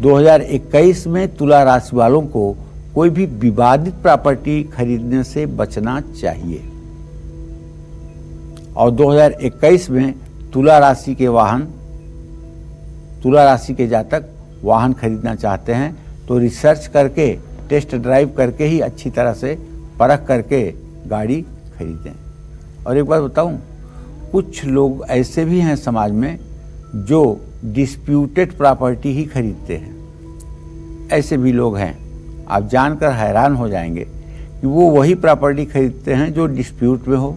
2021 में तुला राशि वालों को कोई भी विवादित प्रॉपर्टी खरीदने से बचना चाहिए, और 2021 में तुला राशि के जातक वाहन खरीदना चाहते हैं तो रिसर्च करके, टेस्ट ड्राइव करके ही अच्छी तरह से परख करके गाड़ी खरीदें। और एक बात बताऊं, कुछ लोग ऐसे भी हैं समाज में जो डिस्प्यूटेड प्रॉपर्टी ही खरीदते हैं। ऐसे भी लोग हैं, आप जानकर हैरान हो जाएंगे कि वो वही प्रॉपर्टी खरीदते हैं जो डिस्प्यूट में हो,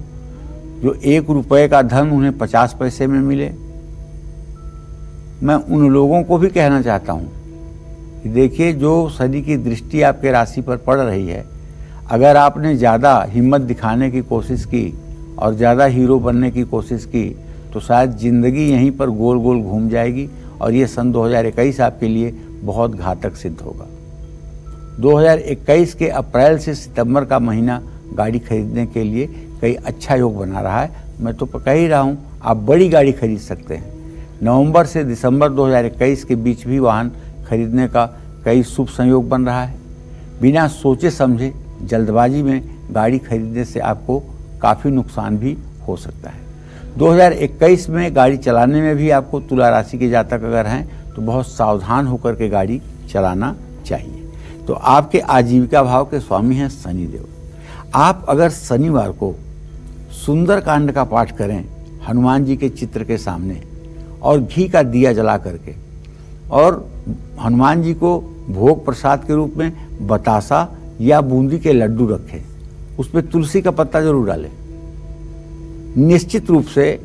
जो 1 रुपये का धन उन्हें 50 पैसे में मिले। मैं उन लोगों को भी कहना चाहता हूँ कि देखिए, जो शनि की दृष्टि आपके राशि पर पड़ रही है, अगर आपने ज़्यादा हिम्मत दिखाने की कोशिश की और ज़्यादा हीरो बनने की कोशिश की तो शायद ज़िंदगी यहीं पर गोल गोल घूम जाएगी, और ये सन 2021 आपके लिए बहुत घातक सिद्ध होगा। 2021 के अप्रैल से सितंबर का महीना गाड़ी खरीदने के लिए कई अच्छा योग बना रहा है। मैं तो कह ही रहा हूँ, आप बड़ी गाड़ी खरीद सकते हैं। नवंबर से दिसंबर 2021 के बीच भी वाहन खरीदने का कई शुभ संयोग बन रहा है। बिना सोचे समझे जल्दबाजी में गाड़ी खरीदने से आपको काफ़ी नुकसान भी हो सकता है। 2021 में गाड़ी चलाने में भी आपको तुला राशि के जातक अगर हैं तो बहुत सावधान होकर के गाड़ी चलाना चाहिए। तो आपके आजीविका भाव के स्वामी हैं शनि देव। आप अगर शनिवार को सुंदरकांड का पाठ करें हनुमान जी के चित्र के सामने और घी का दिया जला करके, और हनुमान जी को भोग प्रसाद के रूप में बतासा या बूंदी के लड्डू रखें, उसमें तुलसी का पत्ता जरूर डालें। निश्चित रूप से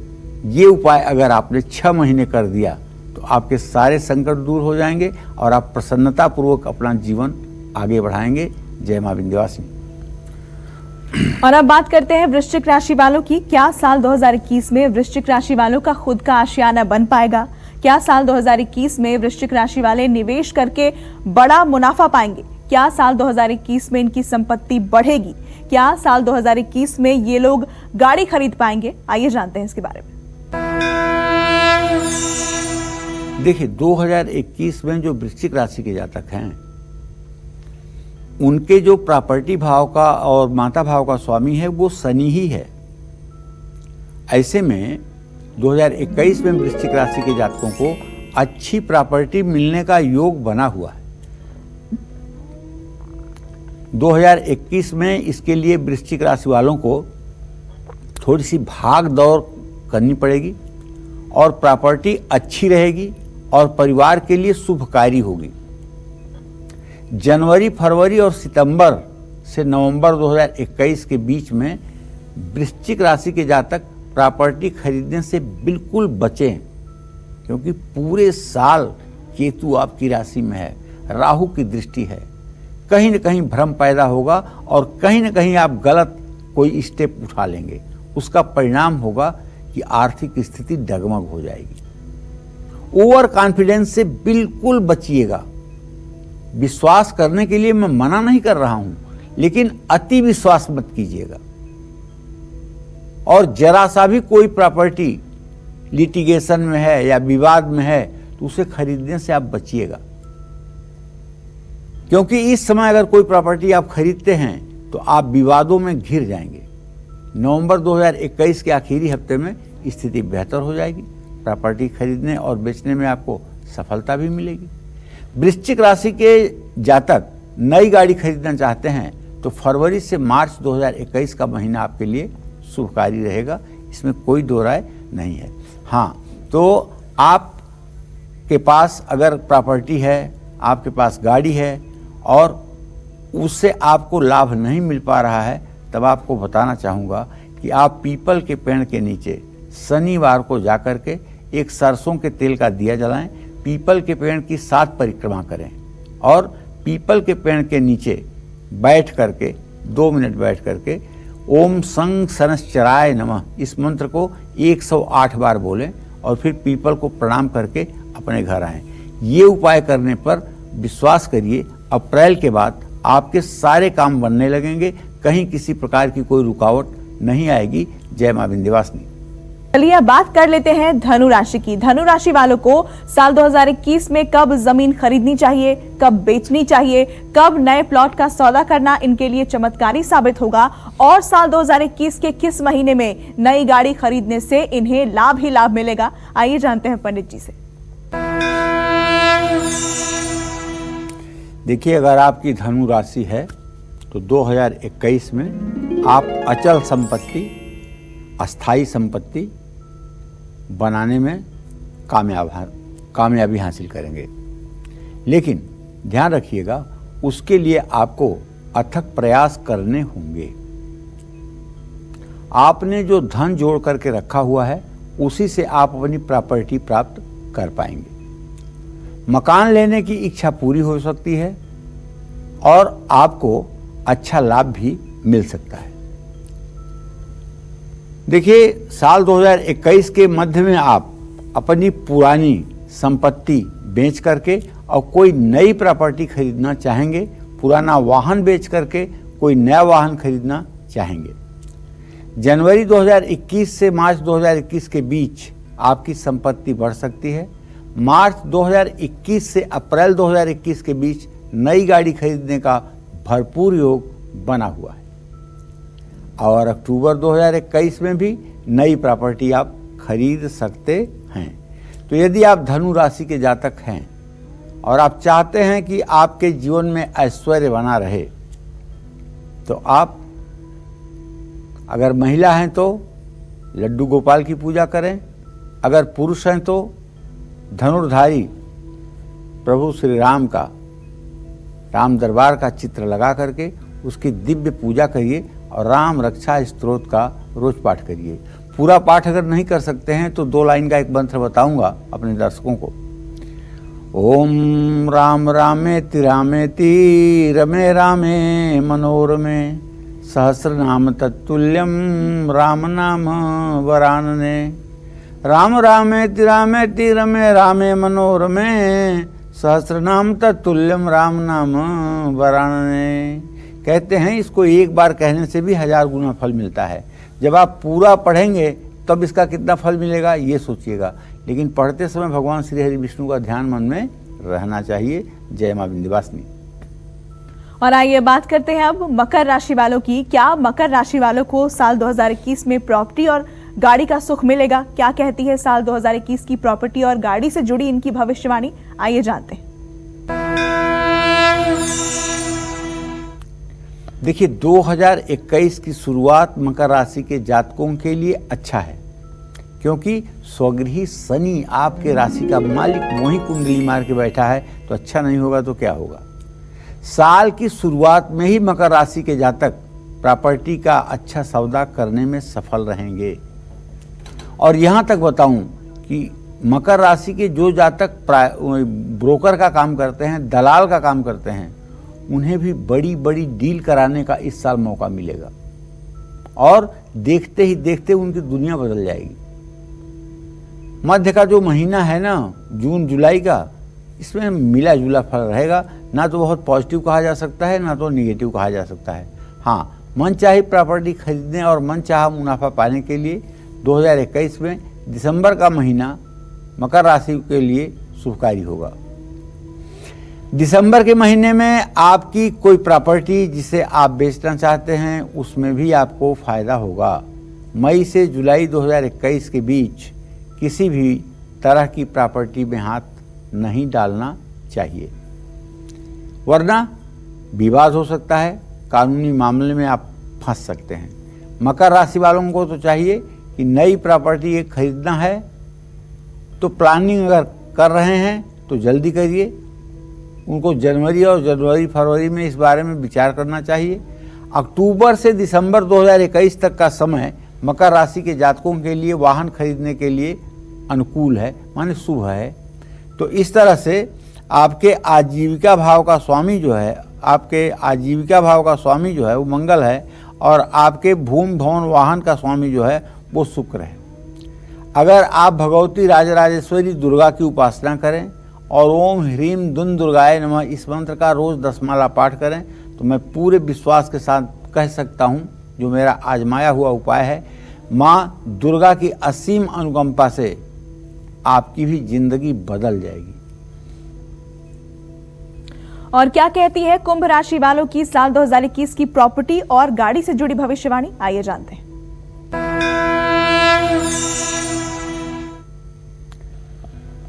ये उपाय अगर आपने 6 महीने कर दिया तो आपके सारे संकट दूर हो जाएंगे और आप प्रसन्नतापूर्वक अपना जीवन आगे बढ़ाएंगे। जय मां विंध्यवासिनी। और अब बात करते हैं वृश्चिक राशि वालों की। क्या साल 2021 में वृश्चिक राशि वालों का खुद का आशियाना बन पाएगा? क्या साल 2021 में वृश्चिक राशि वाले निवेश करके बड़ा मुनाफा पाएंगे? क्या साल 2021 में इनकी संपत्ति बढ़ेगी? क्या साल 2021 में ये लोग गाड़ी खरीद पाएंगे? आइए जानते हैं इसके बारे में। देखिए, 2021 में जो वृश्चिक राशि के जातक हैं उनके जो प्रॉपर्टी भाव का और माता भाव का स्वामी है वो शनि ही है। ऐसे में 2021 में वृश्चिक राशि के जातकों को अच्छी प्रॉपर्टी मिलने का योग बना हुआ है। 2021 में इसके लिए वृश्चिक राशि वालों को थोड़ी सी भाग दौड़ करनी पड़ेगी और प्रॉपर्टी अच्छी रहेगी और परिवार के लिए शुभकारी होगी। जनवरी, फरवरी और सितंबर से नवंबर 2021 के बीच में वृश्चिक राशि के जातक प्रॉपर्टी खरीदने से बिल्कुल बचें, क्योंकि पूरे साल केतु आपकी राशि में है, राहु की दृष्टि है। कहीं न कहीं भ्रम पैदा होगा और कहीं न कहीं आप गलत कोई स्टेप उठा लेंगे। उसका परिणाम होगा कि आर्थिक स्थिति डगमग हो जाएगी। ओवर कॉन्फिडेंस से बिल्कुल बचिएगा। विश्वास करने के लिए मैं मना नहीं कर रहा हूं, लेकिन अति विश्वास मत कीजिएगा। और जरा सा भी कोई प्रॉपर्टी लिटिगेशन में है या विवाद में है तो उसे खरीदने से आप बचिएगा, क्योंकि इस समय अगर कोई प्रॉपर्टी आप खरीदते हैं तो आप विवादों में घिर जाएंगे। नवंबर 2021 के आखिरी हफ्ते में स्थिति बेहतर हो जाएगी। प्रॉपर्टी खरीदने और बेचने में आपको सफलता भी मिलेगी। वृश्चिक राशि के जातक नई गाड़ी खरीदना चाहते हैं तो फरवरी से मार्च 2021 का महीना आपके लिए शुभकारी रहेगा, इसमें कोई दो राय नहीं है। हाँ, तो आपके पास अगर प्रॉपर्टी है, आपके पास गाड़ी है और उससे आपको लाभ नहीं मिल पा रहा है, तब आपको बताना चाहूँगा कि आप पीपल के पेड़ के नीचे शनिवार को जाकर के एक सरसों के तेल का दिया जलाएं, पीपल के पेड़ की 7 परिक्रमा करें और पीपल के पेड़ के नीचे बैठ करके 2 मिनट बैठ करके ओम संग शनश्चराय नमः इस मंत्र को 108 बार बोलें और फिर पीपल को प्रणाम करके अपने घर आएं। ये उपाय करने पर विश्वास करिए अप्रैल के बाद आपके सारे काम बनने लगेंगे, कहीं किसी प्रकार की कोई रुकावट नहीं आएगी। जय मां विंध्यवासिनी। चलिए अब बात कर लेते हैं धनु राशि की। धनु राशि वालों को साल 2021 में कब जमीन खरीदनी चाहिए, कब बेचनी चाहिए, कब नए प्लॉट का सौदा करना इनके लिए चमत्कारी साबित होगा और साल 2021 के किस महीने में नई गाड़ी खरीदने से इन्हें लाभ ही लाभ मिलेगा, आइए जानते हैं पंडित जी से। देखिए, अगर आपकी धनु राशि है तो 2021 में आप अचल संपत्ति, अस्थाई संपत्ति बनाने में कामयाबी हासिल करेंगे। लेकिन ध्यान रखिएगा, उसके लिए आपको अथक प्रयास करने होंगे। आपने जो धन जोड़ करके रखा हुआ है उसी से आप अपनी प्रॉपर्टी प्राप्त कर पाएंगे। मकान लेने की इच्छा पूरी हो सकती है और आपको अच्छा लाभ भी मिल सकता है। देखिए, साल 2021 के मध्य में आप अपनी पुरानी संपत्ति बेच करके और कोई नई प्रॉपर्टी खरीदना चाहेंगे, पुराना वाहन बेच करके कोई नया वाहन खरीदना चाहेंगे। जनवरी 2021 से मार्च 2021 के बीच आपकी संपत्ति बढ़ सकती है। मार्च 2021 से अप्रैल 2021 के बीच नई गाड़ी खरीदने का भरपूर योग बना हुआ है और अक्टूबर 2021 में भी नई प्रॉपर्टी आप खरीद सकते हैं। तो यदि आप धनु राशि के जातक हैं और आप चाहते हैं कि आपके जीवन में ऐश्वर्य बना रहे, तो आप अगर महिला हैं तो लड्डू गोपाल की पूजा करें, अगर पुरुष हैं तो धनुर्धारी प्रभु श्री राम का, राम दरबार का चित्र लगा करके उसकी दिव्य पूजा करिए और राम रक्षा स्तोत्र का रोज पाठ करिए। पूरा पाठ अगर नहीं कर सकते हैं तो 2 लाइन का एक मंत्र बताऊंगा अपने दर्शकों को। ओम राम रामेति रामेति रमे रामे मनोरमे सहस्र नाम तत्तुल्यम राम नाम वरानने। राम रामेति रामेति रमे रामे मनोरमे सहस्र नाम तत्तुल्यम राम नाम वरानने। कहते हैं इसको एक बार कहने से भी 1000 गुना फल मिलता है। जब आप पूरा पढ़ेंगे तब इसका कितना फल मिलेगा ये सोचिएगा, लेकिन पढ़ते समय भगवान श्री हरि विष्णु का ध्यान मन में रहना चाहिए। जय मां विंध्यवासिनी। और आइए बात करते हैं अब मकर राशि वालों की। क्या मकर राशि वालों को साल 2021 में प्रॉपर्टी और गाड़ी का सुख मिलेगा? क्या कहती है साल 2021 की प्रॉपर्टी और गाड़ी से जुड़ी इनकी भविष्यवाणी, आइए जानते हैं। देखिए, 2021 की शुरुआत मकर राशि के जातकों के लिए अच्छा है, क्योंकि स्वगृही शनि आपके राशि का मालिक वही कुंडली मार के बैठा है, तो अच्छा नहीं होगा तो क्या होगा। साल की शुरुआत में ही मकर राशि के जातक प्रॉपर्टी का अच्छा सौदा करने में सफल रहेंगे। और यहाँ तक बताऊं कि मकर राशि के जो जातक ब्रोकर का काम करते हैं, दलाल का काम करते हैं, उन्हें भी बड़ी बड़ी डील कराने का इस साल मौका मिलेगा और देखते ही देखते उनकी दुनिया बदल जाएगी। मध्य का जो महीना है ना, जून जुलाई का, इसमें मिला जुला फल रहेगा। ना तो बहुत पॉजिटिव कहा जा सकता है, ना तो निगेटिव कहा जा सकता है। हाँ, मनचाही प्रॉपर्टी खरीदने और मनचाहा मुनाफा पाने के लिए 2021 में दिसंबर का महीना मकर राशि के लिए शुभकारी होगा। दिसंबर के महीने में आपकी कोई प्रॉपर्टी जिसे आप बेचना चाहते हैं, उसमें भी आपको फायदा होगा। मई से जुलाई 2021 के बीच किसी भी तरह की प्रॉपर्टी में हाथ नहीं डालना चाहिए, वरना विवाद हो सकता है, कानूनी मामले में आप फंस सकते हैं। मकर राशि वालों को तो चाहिए कि नई प्रॉपर्टी एक खरीदना है तो प्लानिंग अगर कर रहे हैं तो जल्दी करिए। उनको जनवरी और फरवरी में इस बारे में विचार करना चाहिए। अक्टूबर से दिसंबर 2021 तक का समय मकर राशि के जातकों के लिए वाहन खरीदने के लिए अनुकूल है, माने शुभ है। तो इस तरह से आपके आजीविका भाव का स्वामी जो है, वो मंगल है, और आपके भूमि भवन वाहन का स्वामी जो है वो शुक्र है। अगर आप भगवती राजराजेश्वरी दुर्गा की उपासना करें और ओम ह्रीम दुन दुर्गाय नमः इस मंत्र का रोज 10 माला पाठ करें, तो मैं पूरे विश्वास के साथ कह सकता हूं, जो मेरा आजमाया हुआ उपाय है, माँ दुर्गा की असीम अनुकंपा से आपकी भी जिंदगी बदल जाएगी। और क्या कहती है कुंभ राशि वालों की साल 2021 की प्रॉपर्टी और गाड़ी से जुड़ी भविष्यवाणी, आइए जानते हैं।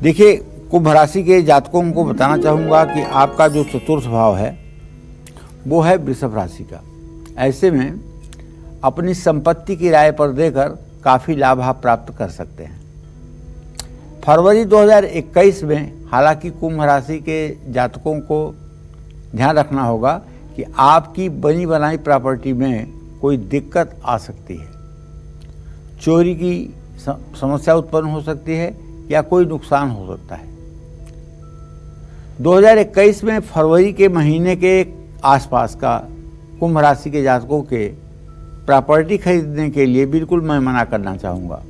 देखिए, कुंभ राशि के जातकों को बताना चाहूंगा कि आपका जो चतुर्थ भाव है वो है वृषभ राशि का। ऐसे में अपनी संपत्ति किराए पर देकर काफी लाभ आप प्राप्त कर सकते हैं। फरवरी 2021 में हालांकि कुंभ राशि के जातकों को ध्यान रखना होगा कि आपकी बनी बनाई प्रॉपर्टी में कोई दिक्कत आ सकती है, चोरी की समस्या उत्पन्न हो सकती है या कोई नुकसान हो सकता है। 2021 में फरवरी के महीने के आसपास का कुंभ राशि के जातकों के प्रॉपर्टी खरीदने के लिए बिल्कुल मैं मना करना चाहूँगा।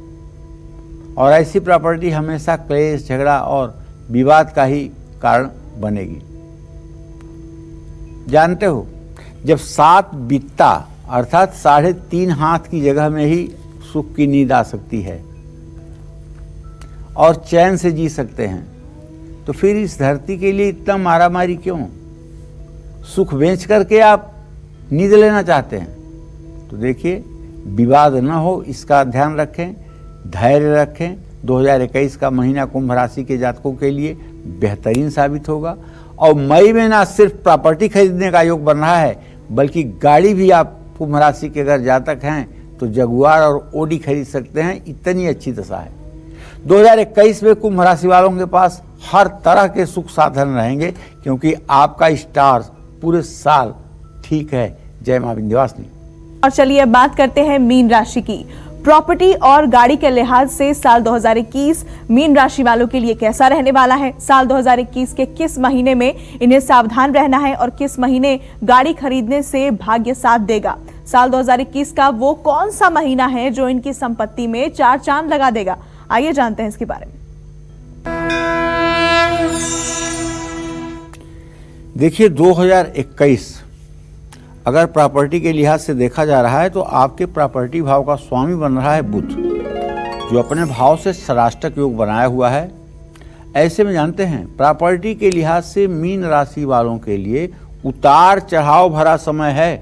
और ऐसी प्रॉपर्टी हमेशा क्लेश, झगड़ा और विवाद का ही कारण बनेगी। जानते हो, जब 7 बित्ता अर्थात 3.5 हाथ की जगह में ही सुख की नींद आ सकती है और चैन से जी सकते हैं, तो फिर इस धरती के लिए इतना मारामारी क्यों? सुख बेच करके आप नींद लेना चाहते हैं, तो देखिए विवाद न हो इसका ध्यान रखें, धैर्य रखें। 2021 का महीना कुंभ राशि के जातकों के लिए बेहतरीन साबित होगा। और मई में ना सिर्फ प्रॉपर्टी खरीदने का योग बन रहा है, बल्कि गाड़ी भी आप कुंभ राशि के अगर जातक हैं तो जगुआर और ओडी खरीद सकते हैं, इतनी अच्छी दशा है। 2021 में कुंभ राशि वालों के पास हर तरह के सुख साधन रहेंगे, क्योंकि आपका स्टार पूरे साल ठीक है। जय मां विंध्यवासिनी। और चलिए अब बात करते हैं मीन राशि की। प्रॉपर्टी और गाड़ी के लिहाज से साल 2021 मीन राशि वालों के लिए कैसा रहने वाला है? साल 2021 के किस महीने में इन्हें सावधान रहना है और किस महीने गाड़ी खरीदने से भाग्य साथ देगा? साल 2021 का वो कौन सा महीना है जो इनकी संपत्ति में 4 चांद लगा देगा? आइए जानते हैं इसके बारे में। देखिए, 2021 अगर प्रॉपर्टी के लिहाज से देखा जा रहा है तो आपके प्रॉपर्टी भाव का स्वामी बन रहा है बुध, जो अपने भाव से षडाष्टक योग बनाया हुआ है। ऐसे में जानते हैं, प्रॉपर्टी के लिहाज से मीन राशि वालों के लिए उतार चढ़ाव भरा समय है।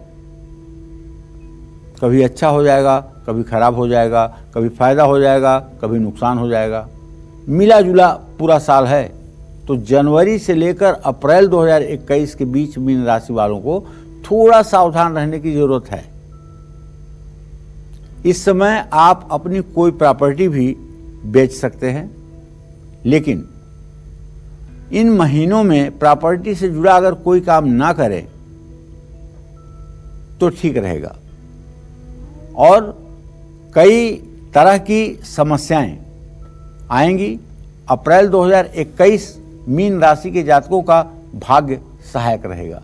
कभी अच्छा हो जाएगा, कभी खराब हो जाएगा, कभी फायदा हो जाएगा, कभी नुकसान हो जाएगा। मिला जुला पूरा साल है। तो जनवरी से लेकर अप्रैल 2021 के बीच मीन राशि वालों को थोड़ा सावधान रहने की जरूरत है। इस समय आप अपनी कोई प्रॉपर्टी भी बेच सकते हैं, लेकिन इन महीनों में प्रॉपर्टी से जुड़ा अगर कोई काम ना करें तो ठीक रहेगा। और कई तरह की समस्याएं आएंगी। अप्रैल 2021 मीन राशि के जातकों का भाग्य सहायक रहेगा।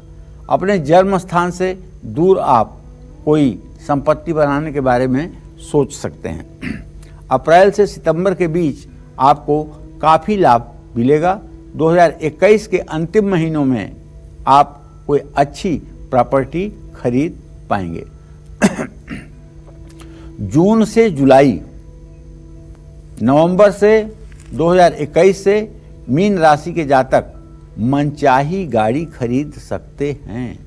अपने जन्म स्थान से दूर आप कोई संपत्ति बनाने के बारे में सोच सकते हैं। अप्रैल से सितंबर के बीच आपको काफ़ी लाभ मिलेगा। 2021 के अंतिम महीनों में आप कोई अच्छी प्रॉपर्टी खरीद पाएंगे। जून से जुलाई, नवंबर से 2021 से मीन राशि के जातक मनचाही गाड़ी खरीद सकते हैं।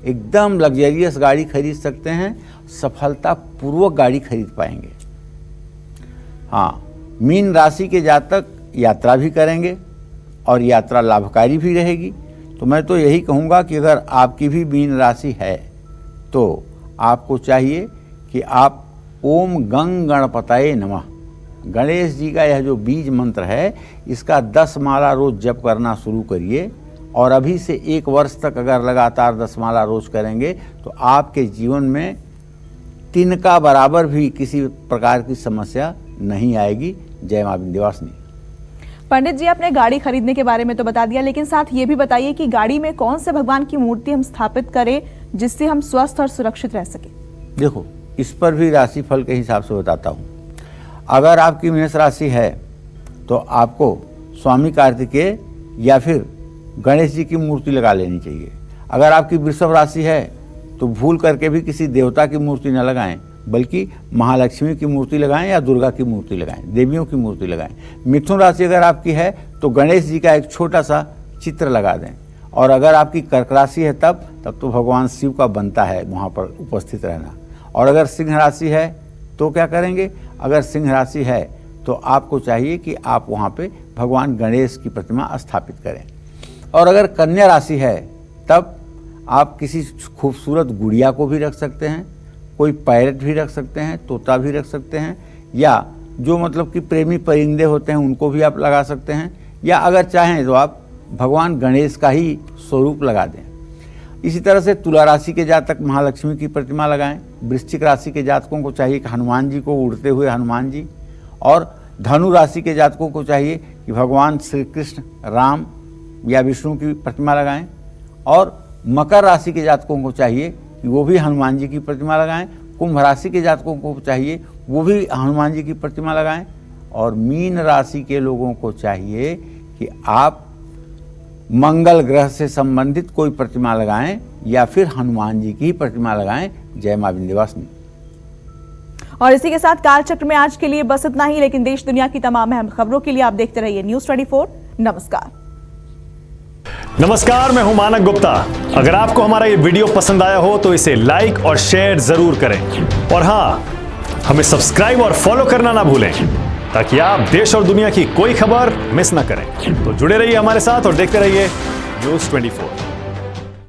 एकदम लग्जरियस गाड़ी खरीद सकते हैं, सफलतापूर्वक गाड़ी खरीद पाएंगे। हाँ, मीन राशि के जातक यात्रा भी करेंगे और यात्रा लाभकारी भी रहेगी। तो मैं तो यही कहूँगा कि अगर आपकी भी मीन राशि है तो आपको चाहिए कि आप ओम गंग गणपतये नमः, गणेश जी का यह जो बीज मंत्र है इसका 10 माला रोज जप करना शुरू करिए। और अभी से 1 वर्ष तक अगर लगातार 10 माला रोज करेंगे तो आपके जीवन में तिनका बराबर भी किसी प्रकार की समस्या नहीं आएगी। जय मां विंध्यवासिनी। पंडित जी, आपने गाड़ी खरीदने के बारे में तो बता दिया, लेकिन साथ ये भी बताइए कि गाड़ी में कौन से भगवान की मूर्ति हम स्थापित करें जिससे हम स्वस्थ और सुरक्षित रह सके। देखो, इस पर भी राशि फल के हिसाब से बताता हूँ। अगर आपकी मेष राशि है तो आपको स्वामी कार्तिकेय या फिर गणेश जी की मूर्ति लगा लेनी चाहिए। अगर आपकी वृषभ राशि है तो भूल करके भी किसी देवता की मूर्ति न लगाएं, बल्कि महालक्ष्मी की मूर्ति लगाएं या दुर्गा की मूर्ति लगाएं, देवियों की मूर्ति लगाएं। मिथुन राशि अगर आपकी है तो गणेश जी का एक छोटा सा चित्र लगा दें। और अगर आपकी कर्क राशि है तब तो भगवान शिव का बनता है वहाँ पर उपस्थित रहना। और अगर सिंह राशि है तो क्या करेंगे? अगर सिंह राशि है तो आपको चाहिए कि आप वहाँ पे भगवान गणेश की प्रतिमा स्थापित करें। और अगर कन्या राशि है तब आप किसी खूबसूरत गुड़िया को भी रख सकते हैं, कोई पैरट भी रख सकते हैं, तोता भी रख सकते हैं, या जो मतलब कि प्रेमी परिंदे होते हैं उनको भी आप लगा सकते हैं, या अगर चाहें तो आप भगवान गणेश का ही स्वरूप लगा दें। इसी तरह से तुला राशि के जातक महालक्ष्मी की प्रतिमा लगाएं। वृश्चिक राशि के जातकों को चाहिए कि हनुमान जी को, उड़ते हुए हनुमान जी। और धनु राशि के जातकों को चाहिए कि भगवान श्री कृष्ण, राम या विष्णु की प्रतिमा लगाएं। और मकर राशि के जातकों को चाहिए कि वो भी हनुमान जी की प्रतिमा लगाएं। कुंभ राशि के जातकों को चाहिए वो भी हनुमान जी की प्रतिमा लगाएं। और मीन राशि के लोगों को चाहिए कि आप मंगल ग्रह से संबंधित कोई प्रतिमा लगाएं या फिर हनुमान जी की प्रतिमा लगाएं। जय मां विंध्यवासिनी। और इसी के साथ कालचक्र में आज के लिए बस इतना ही, लेकिन देश दुनिया की तमाम अहम खबरों के लिए आप देखते रहिए News24। नमस्कार। नमस्कार, मैं हूं मानक गुप्ता। अगर आपको हमारा ये वीडियो पसंद आया हो तो इसे लाइक और शेयर जरूर करें। और हां, हमें सब्सक्राइब और फॉलो करना ना भूलें ताकि आप देश और दुनिया की कोई खबर मिस ना करें। तो जुड़े रहिए हमारे साथ और देखते रहिए News24।